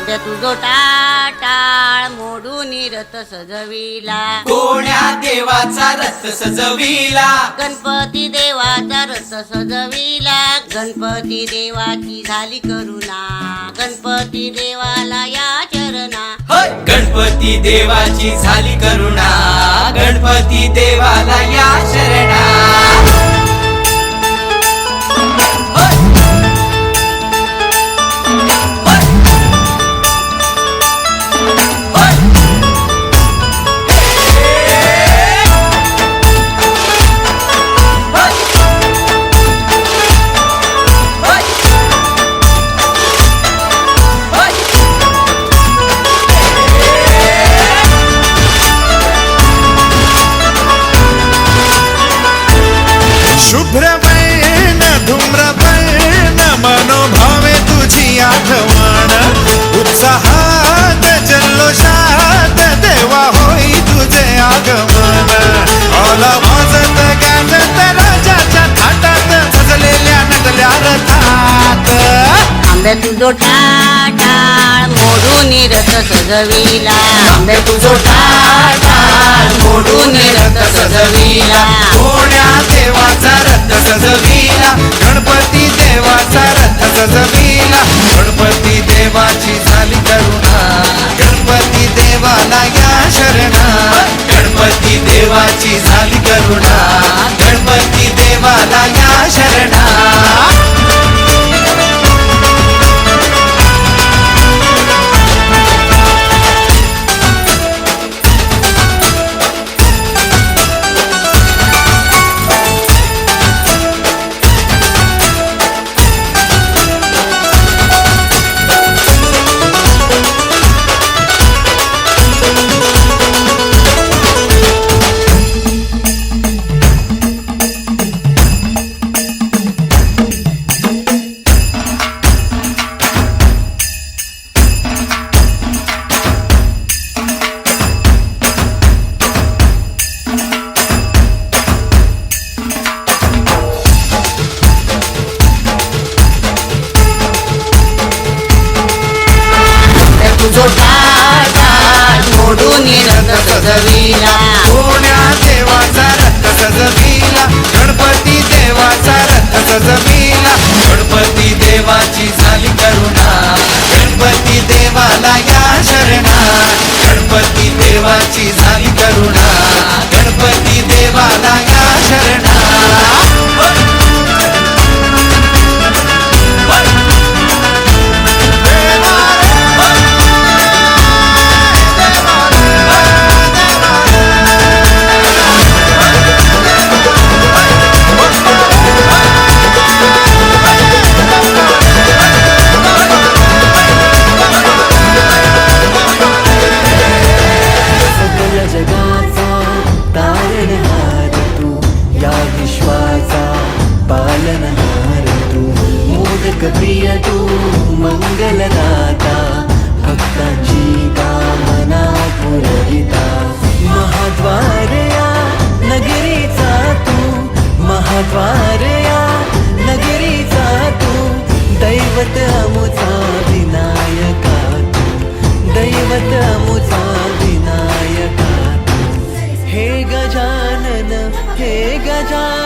आंब्या तुझो टाळ मोडून रथ सजविला, कोण्या देवाचा रथ सजविला, गणपती देवाचा रथ सजविला, गणपती देवाची झाली करुणा, गणपती देवाला या चरणा, होय गणपती देवाची झाली करुणा, गणपती देवाला या शरणा. शुभ्रवर्ण धूम्रवर्ण मनोभावे तुझी आठवण, उत्साहात जल्लोषात देवा होई तुझे आगमन. आला वाजत गाजत राजाच्या थाटात सजलेल्या नटल्या रथात. आंब्या तुझो टाळ मोडून रथ सजविला, आंब्या तुझो टाळ मोडून रथ सजविला, कोण्या देवाचा रथ सजविला, गणपती देवाचा रथ सजविला, गणपती देवाची झाली करुणा, गणपती देवाला या शरणा, गणपती देवाची झाली करुणा, गणपती देवाला या शरणा. तुझो टाळ मोडून रथ सजविला, कोण्या देवाचा रथ सजविला, गणपती देवाचा रथ सजविला, गणपती देवाची झाली करुणा, गणपती देवाला या शरणा, गणपती देवाची झाली करुणा, गणपती देवाला या शरणा. प्रिय तू मंगलदाता, भक्तांची कामना पुरविता, महाद्वार या नगरीचा तू, महाद्वार या नगरीचा तू, दैवत अमुचा विनायका तू, दैवत अमुचा विनायका तू. हे गजानन हे गजानन